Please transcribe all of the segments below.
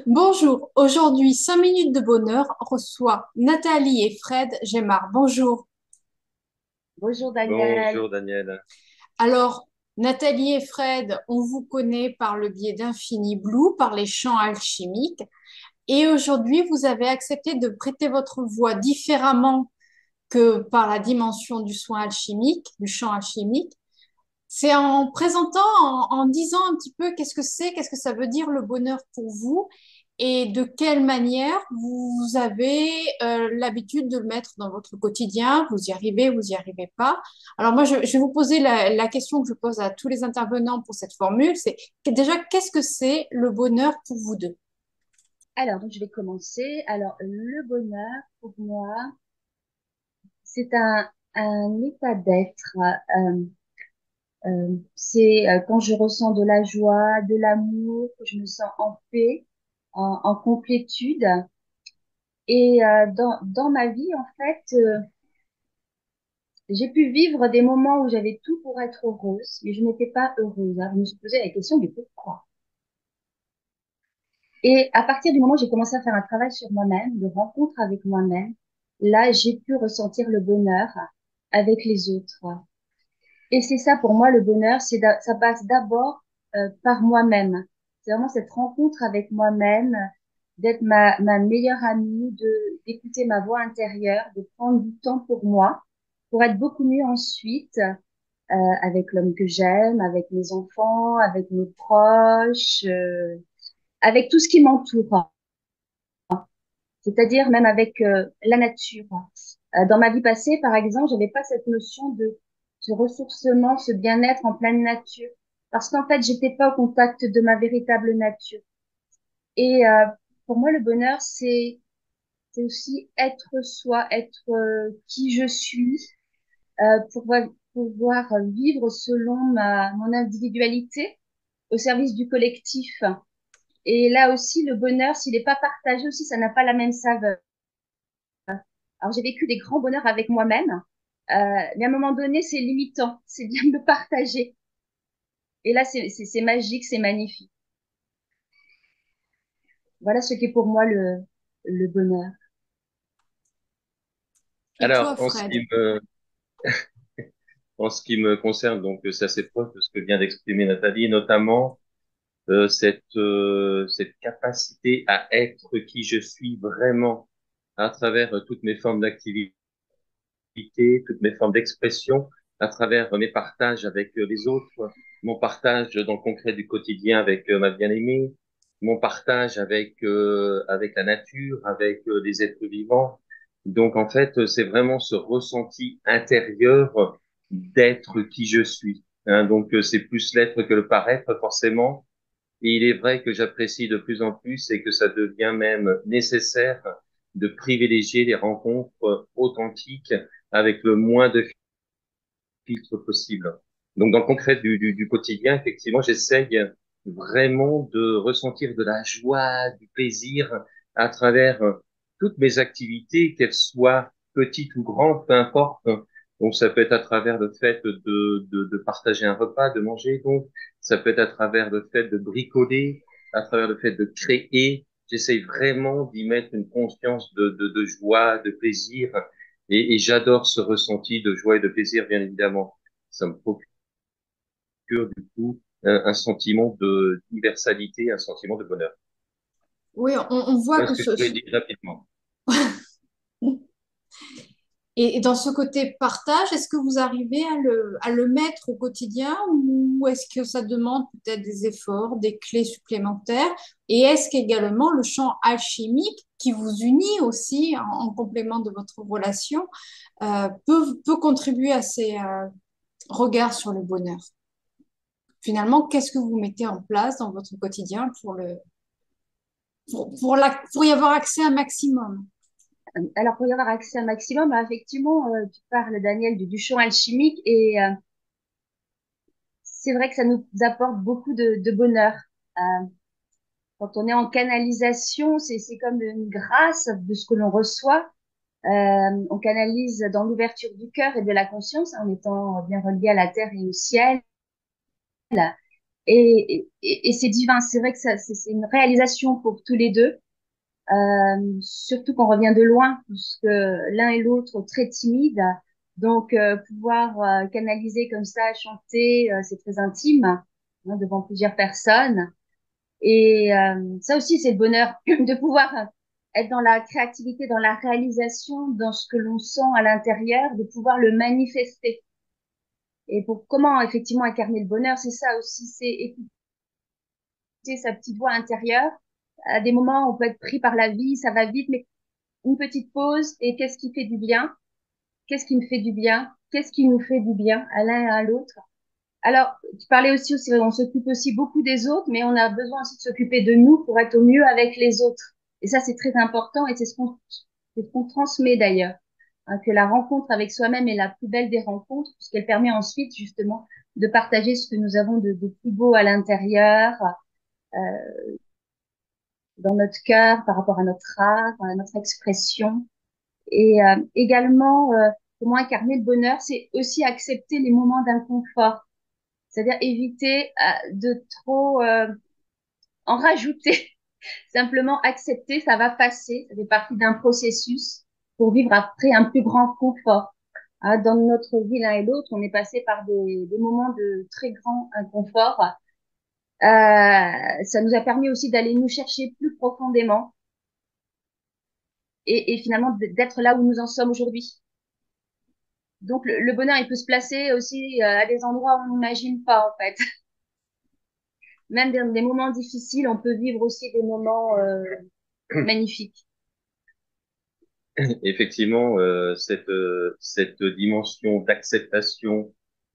Bonjour, aujourd'hui 5 minutes de bonheur reçoit Nathalie et Fred Gemard. Bonjour. Bonjour Daniel. Bonjour Daniel. Alors, Nathalie et Fred, on vous connaît par le biais d'Infini Blue, par les chants alchimiques. Et aujourd'hui, vous avez accepté de prêter votre voix différemment que par la dimension du soin alchimique, du chant alchimique. C'est en présentant, en disant un petit peu qu'est-ce que c'est, qu'est-ce que ça veut dire le bonheur pour vous et de quelle manière vous avez l'habitude de le mettre dans votre quotidien. Vous y arrivez pas. Alors moi, je vais vous poser la question que je pose à tous les intervenants pour cette formule, c'est déjà qu'est-ce que c'est le bonheur pour vous deux? Alors, donc, je vais commencer. Alors, le bonheur, pour moi, c'est un état d'être. C'est quand je ressens de la joie, de l'amour, que je me sens en paix, en complétude. Et dans ma vie, en fait, j'ai pu vivre des moments où j'avais tout pour être heureuse, mais je n'étais pas heureuse. Alors, je me suis posé la question du pourquoi. Et à partir du moment où j'ai commencé à faire un travail sur moi-même, de rencontre avec moi-même, là, j'ai pu ressentir le bonheur avec les autres. Et c'est ça pour moi, le bonheur, ça passe d'abord par moi-même. C'est vraiment cette rencontre avec moi-même, d'être ma meilleure amie, d'écouter ma voix intérieure, de prendre du temps pour moi, pour être beaucoup mieux ensuite avec l'homme que j'aime, avec mes enfants, avec mes proches, avec tout ce qui m'entoure, c'est-à-dire même avec la nature. Dans ma vie passée, par exemple, j'avais pas cette notion de ce ressourcement, ce bien-être en pleine nature, parce qu'en fait, j'étais pas au contact de ma véritable nature. Et pour moi, le bonheur, c'est aussi être soi, être qui je suis, pouvoir vivre selon mon individualité au service du collectif. Et là aussi, le bonheur, s'il n'est pas partagé aussi, ça n'a pas la même saveur. Alors, j'ai vécu des grands bonheurs avec moi-même, mais à un moment donné, c'est limitant. C'est bien de le partager. Et là, c'est magique, c'est magnifique. Voilà ce qu'est pour moi le bonheur. Et toi, Alors, Fred? en ce qui me concerne, donc c'est assez proche de ce que vient d'exprimer Nathalie, notamment cette capacité à être qui je suis vraiment à travers toutes mes formes d'activité, toutes mes formes d'expression, à travers mes partages avec les autres, mon partage dans le concret du quotidien avec ma bien-aimée, mon partage avec la nature, avec les êtres vivants. Donc en fait, c'est vraiment ce ressenti intérieur d'être qui je suis. Hein, donc c'est plus l'être que le paraître forcément. Et il est vrai que j'apprécie de plus en plus et que ça devient même nécessaire de privilégier les rencontres authentiques avec le moins de filtres possible. Donc, dans le concret du quotidien, effectivement, j'essaye vraiment de ressentir de la joie, du plaisir à travers toutes mes activités, qu'elles soient petites ou grandes, peu importe. Donc, ça peut être à travers le fait de partager un repas, de manger. Donc, ça peut être à travers le fait de bricoler, à travers le fait de créer. J'essaye vraiment d'y mettre une conscience de joie, de plaisir et j'adore ce ressenti de joie et de plaisir, bien évidemment. Ça me procure du coup un sentiment de universalité, un sentiment de bonheur. Oui, on voit Voilà que ce que je pourrais dire rapidement. Et dans ce côté partage, est-ce que vous arrivez à le mettre au quotidien ou est-ce que ça demande peut-être des efforts, des clés supplémentaires? Et est-ce qu'également le champ alchimique qui vous unit aussi en complément de votre relation peut contribuer à ces regards sur le bonheur? Finalement, qu'est-ce que vous mettez en place dans votre quotidien pour y avoir accès un maximum? Alors, pour y avoir accès un maximum, effectivement, tu parles, Daniel, du champ alchimique et c'est vrai que ça nous apporte beaucoup de bonheur. Euh, Quand on est en canalisation, c'est comme une grâce de ce que l'on reçoit. On canalise dans l'ouverture du cœur et de la conscience en étant bien relié à la terre et au ciel. Et c'est divin. C'est vrai que ça, c'est une réalisation pour tous les deux. Surtout qu'on revient de loin, puisque l'un et l'autre très timides. Donc, pouvoir canaliser comme ça, chanter, c'est très intime, hein, devant plusieurs personnes. Et ça aussi, c'est le bonheur de pouvoir être dans la créativité, dans la réalisation, dans ce que l'on sent à l'intérieur, de pouvoir le manifester. Et pour comment effectivement incarner le bonheur, c'est ça aussi, c'est écouter sa petite voix intérieure. À des moments, on peut être pris par la vie, ça va vite, mais une petite pause et qu'est-ce qui fait du bien? Qu'est-ce qui me fait du bien? Qu'est-ce qui nous fait du bien à l'un et à l'autre? Alors, tu parlais aussi, on s'occupe aussi beaucoup des autres, mais on a besoin aussi de s'occuper de nous pour être au mieux avec les autres. Et ça, c'est très important et c'est ce qu'on transmet d'ailleurs. Hein, que la rencontre avec soi-même est la plus belle des rencontres, puisqu'elle permet ensuite justement de partager ce que nous avons de plus beau à l'intérieur, euh, dans notre cœur, par rapport à notre art, à notre expression. Et également, comment incarner le bonheur, c'est aussi accepter les moments d'inconfort, c'est-à-dire éviter de trop en rajouter, simplement accepter, ça va passer, ça fait partie d'un processus pour vivre après un plus grand confort. Hein, dans notre vie l'un et l'autre, on est passé par des moments de très grand inconfort. Ça nous a permis aussi d'aller nous chercher plus profondément et finalement d'être là où nous en sommes aujourd'hui. Donc le bonheur, il peut se placer aussi à des endroits où on n'imagine pas en fait. Même dans des moments difficiles, on peut vivre aussi des moments magnifiques. Effectivement, cette dimension d'acceptation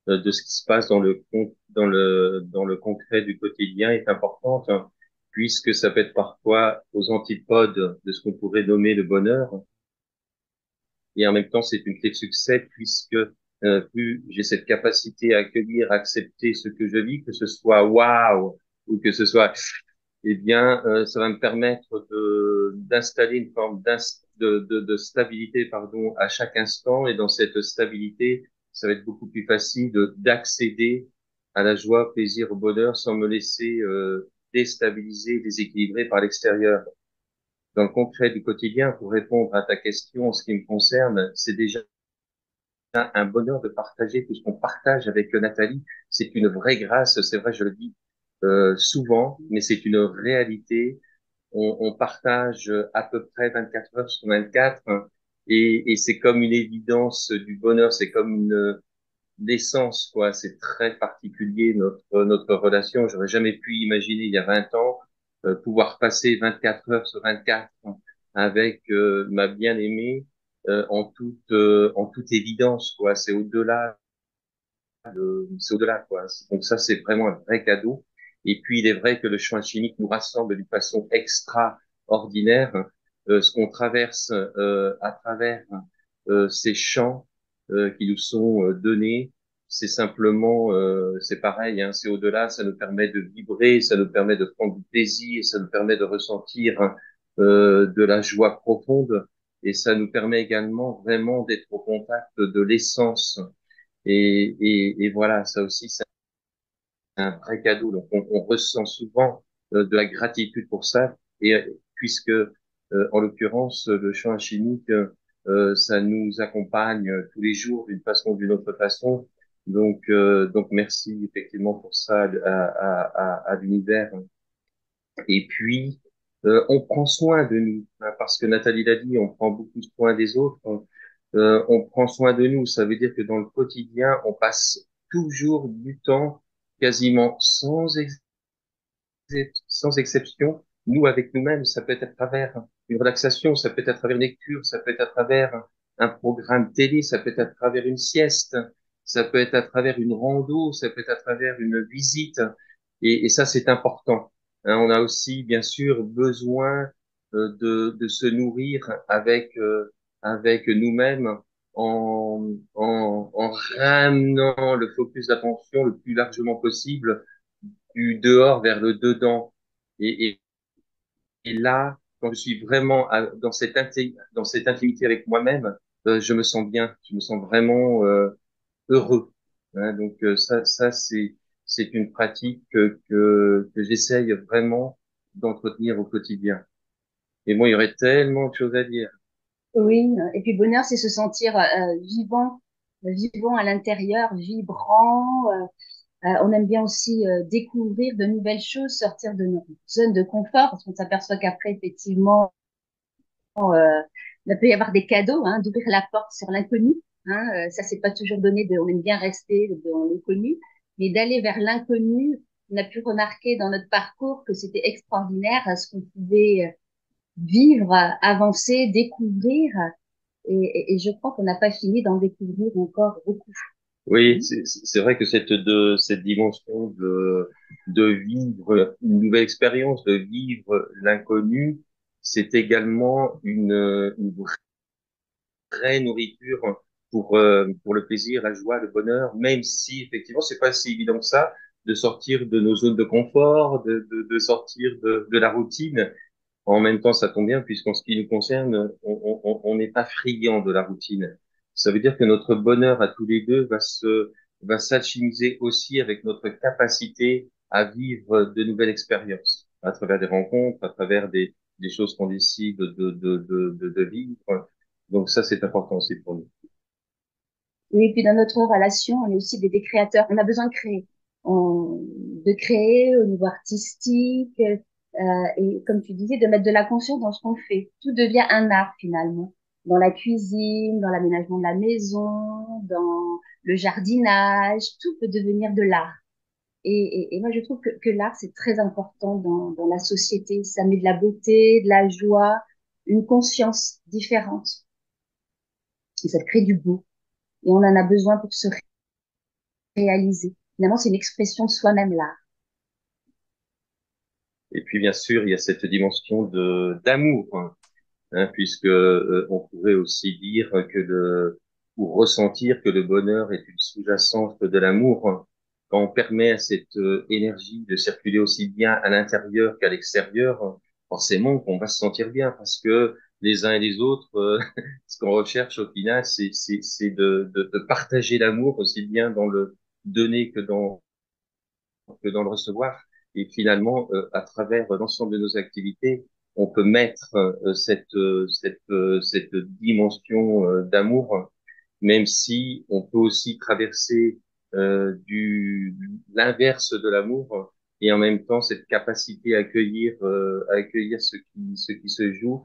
de ce qui se passe dans le concret du quotidien est importante, hein, puisque ça peut être parfois aux antipodes de ce qu'on pourrait nommer le bonheur. Et en même temps, c'est une clé de succès puisque plus j'ai cette capacité à accueillir, à accepter ce que je vis, que ce soit waouh ou que ce soit, eh bien, ça va me permettre de d'installer une forme de stabilité, pardon, à chaque instant. Et dans cette stabilité, ça va être beaucoup plus facile d'accéder à la joie, au plaisir, au bonheur, sans me laisser déstabiliser, déséquilibrer par l'extérieur. Dans le concret du quotidien, pour répondre à ta question, en ce qui me concerne, c'est déjà un bonheur de partager tout ce qu'on partage avec Nathalie. C'est une vraie grâce, c'est vrai, je le dis souvent, mais c'est une réalité. On partage à peu près 24 heures sur 24, hein, et c'est comme une évidence du bonheur, c'est comme une l'essence, quoi. C'est très particulier notre relation. J'aurais jamais pu imaginer il y a 20 ans pouvoir passer 24 heures sur 24 avec ma bien-aimée en toute évidence, quoi. C'est au-delà, quoi. Donc ça, c'est vraiment un vrai cadeau. Et puis, il est vrai que le champ chimique nous rassemble d'une façon extraordinaire. Ce qu'on traverse à travers ces champs qui nous sont donnés, c'est simplement, c'est pareil, hein, c'est au-delà. Ça nous permet de vibrer, ça nous permet de prendre du plaisir, ça nous permet de ressentir de la joie profonde, et ça nous permet également vraiment d'être au contact de l'essence et voilà, ça aussi, c'est un vrai cadeau. Donc, on ressent souvent de la gratitude pour ça. Et puisque, en l'occurrence, le champ chimique, ça nous accompagne tous les jours d'une façon ou d'une autre façon. Donc, merci effectivement pour ça à l'univers. Et puis, on prend soin de nous, hein, parce que Nathalie l'a dit, on prend beaucoup soin des autres. On prend soin de nous. Ça veut dire que dans le quotidien, on passe toujours du temps, quasiment sans exception, nous avec nous-mêmes. Ça peut être à travers une relaxation, ça peut être à travers une lecture, ça peut être à travers un programme télé, ça peut être à travers une sieste, ça peut être à travers une rando, ça peut être à travers une visite. Et ça, c'est important. Hein, on a aussi, bien sûr, besoin de se nourrir avec nous-mêmes en ramenant le focus d'attention le plus largement possible du dehors vers le dedans. Et, et, et là, quand je suis vraiment dans cette intimité avec moi-même, je me sens bien, je me sens vraiment heureux. Hein, donc ça c'est une pratique que j'essaye vraiment d'entretenir au quotidien. Et moi, il y aurait tellement de choses à dire. Oui, et puis bonheur, c'est se sentir vivant, vivant à l'intérieur, vibrant. On aime bien aussi découvrir de nouvelles choses, sortir de nos zones de confort, parce qu'on s'aperçoit qu'après, effectivement, il peut y avoir des cadeaux, hein, d'ouvrir la porte sur l'inconnu. Hein, ça, c'est pas toujours donné. On aime bien rester dans le connu, mais d'aller vers l'inconnu, on a pu remarquer dans notre parcours que c'était extraordinaire ce qu'on pouvait vivre, avancer, découvrir. Et je crois qu'on n'a pas fini d'en découvrir encore beaucoup. Oui, c'est vrai que cette dimension de vivre une nouvelle expérience, de vivre l'inconnu, c'est également une vraie nourriture pour le plaisir, la joie, le bonheur, même si effectivement c'est pas si évident que ça de sortir de nos zones de confort, de sortir de la routine. En même temps, ça tombe bien puisqu'en ce qui nous concerne, on n'est pas friand de la routine. Ça veut dire que notre bonheur à tous les deux va s'alchimiser aussi avec notre capacité à vivre de nouvelles expériences à travers des rencontres, à travers des choses qu'on décide de vivre. Donc ça, c'est important aussi pour nous. Oui, puis dans notre relation, on est aussi des créateurs. On a besoin de créer, de créer au niveau artistique, et comme tu disais, de mettre de la conscience dans ce qu'on fait. Tout devient un art finalement. Dans la cuisine, dans l'aménagement de la maison, dans le jardinage, tout peut devenir de l'art. Et moi, je trouve que l'art, c'est très important dans la société. Ça met de la beauté, de la joie, une conscience différente. Et ça crée du beau. Et on en a besoin pour se réaliser. Finalement, c'est une expression de soi-même, l'art. Et puis, bien sûr, il y a cette dimension d'amour, hein, puisque on pourrait aussi dire que ou ressentir que le bonheur est une sous-jacence de l'amour, hein. Quand on permet à cette énergie de circuler aussi bien à l'intérieur qu'à l'extérieur, hein, forcément qu'on va se sentir bien, parce que les uns et les autres, ce qu'on recherche au final, c'est de partager l'amour aussi bien dans le donner que dans le recevoir. Et finalement, à travers l'ensemble de nos activités, on peut mettre cette dimension d'amour, même si on peut aussi traverser l'inverse de l'amour et en même temps cette capacité à accueillir ce qui se joue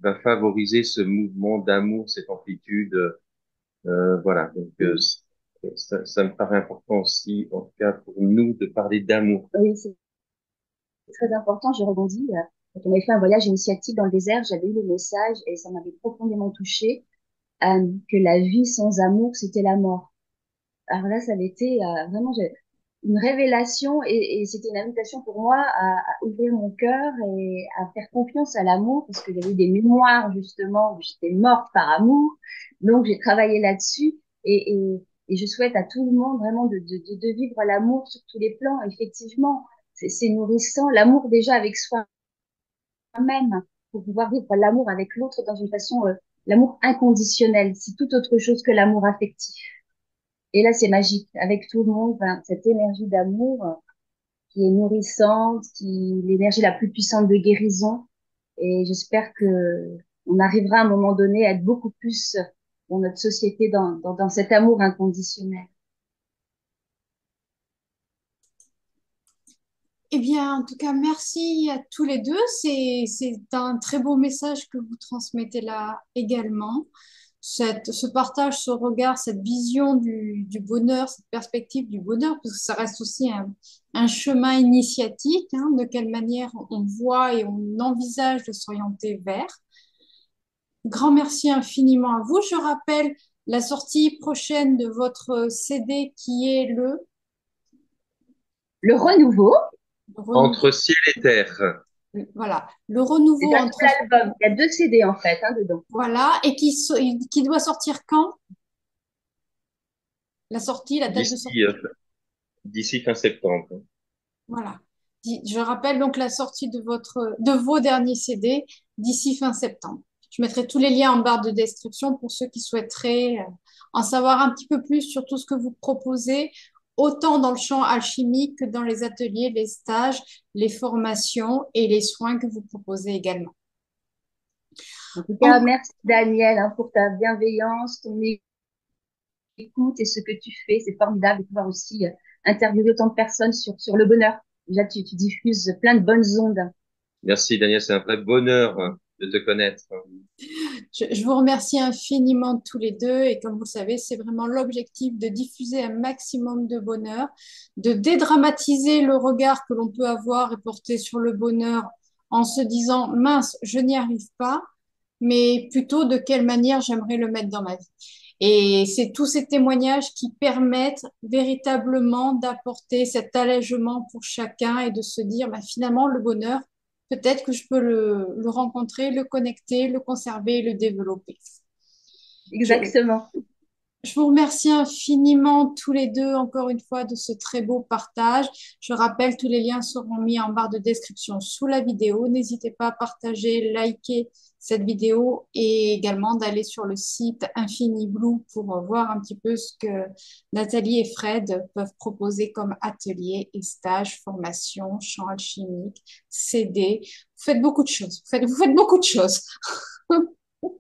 va favoriser ce mouvement d'amour, cette amplitude. Voilà. Donc ça me paraît important aussi, en tout cas pour nous, de parler d'amour. Oui, c'est très important. Je rebondis. Quand on avait fait un voyage initiatique dans le désert, j'avais eu le message et ça m'avait profondément touchée, que la vie sans amour, c'était la mort. Alors là, ça avait été vraiment une révélation et c'était une invitation pour moi à ouvrir mon cœur et à faire confiance à l'amour parce que j'avais des mémoires justement où j'étais morte par amour. Donc j'ai travaillé là-dessus et je souhaite à tout le monde vraiment de vivre l'amour sur tous les plans. Effectivement, c'est nourrissant. L'amour déjà avec soi-même pour pouvoir vivre l'amour avec l'autre dans une façon, l'amour inconditionnel. C'est tout autre chose que l'amour affectif. Et là, c'est magique. Avec tout le monde, ben, cette énergie d'amour qui est nourrissante, l'énergie la plus puissante de guérison. Et j'espère que on arrivera à un moment donné à être beaucoup plus dans notre société, dans cet amour inconditionnel. Eh bien, en tout cas, merci à tous les deux. C'est un très beau message que vous transmettez là également. Ce partage, ce regard, cette vision du bonheur, cette perspective du bonheur, parce que ça reste aussi un chemin initiatique, hein, de quelle manière on voit et on envisage de s'orienter vers. Grand merci infiniment à vous. Je rappelle la sortie prochaine de votre CD qui est Le renouveau, le Entre renouveau. ciel et terre. Voilà, le c'est renouveau un tout entre, l'album. Il y a 2 CD en fait, hein, dedans. voilà, et qui doit sortir quand? La sortie, la date de D'ici sortie. d'ici fin septembre. Voilà. Je rappelle donc la sortie de vos derniers CD d'ici fin septembre. Je mettrai tous les liens en barre de description pour ceux qui souhaiteraient en savoir un petit peu plus sur tout ce que vous proposez autant dans le champ alchimique que dans les ateliers, les stages, les formations et les soins que vous proposez également. En tout cas, merci Daniel hein, pour ta bienveillance, ton écoute et ce que tu fais. C'est formidable de pouvoir aussi interviewer autant de personnes sur le bonheur. Déjà, tu diffuses plein de bonnes ondes. Merci Daniel, c'est un vrai bonheur de te connaître. Je vous remercie infiniment tous les deux et comme vous le savez, c'est vraiment l'objectif de diffuser un maximum de bonheur, de dédramatiser le regard que l'on peut avoir et porter sur le bonheur en se disant mince, je n'y arrive pas, mais plutôt de quelle manière j'aimerais le mettre dans ma vie. Et c'est tous ces témoignages qui permettent véritablement d'apporter cet allègement pour chacun et de se dire bah, finalement le bonheur, peut-être que je peux le rencontrer, le connecter, le conserver, le développer. Je, Exactement. je vous remercie infiniment tous les deux, encore une fois, de ce très beau partage. Je rappelle, tous les liens seront mis en barre de description sous la vidéo. N'hésitez pas à partager, liker cette vidéo et également d'aller sur le site Infini Blue pour voir un petit peu ce que Nathalie et Fred peuvent proposer comme ateliers et stages, formations, champs alchimiques, CD. Vous faites beaucoup de choses. Vous faites beaucoup de choses.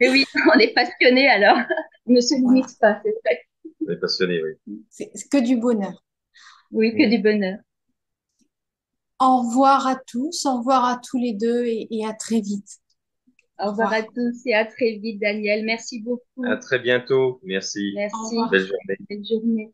Et oui, on est passionnés alors. On ne se Voilà. limite pas, c'est vrai. On est passionné, oui. C'est que du bonheur. Oui, que du bonheur. Au revoir à tous, au revoir à tous les deux et à très vite. Au Au revoir à revoir. tous et à très vite, Daniel. Merci beaucoup. À très bientôt. Merci. Au Merci. revoir. Belle journée. Belle journée.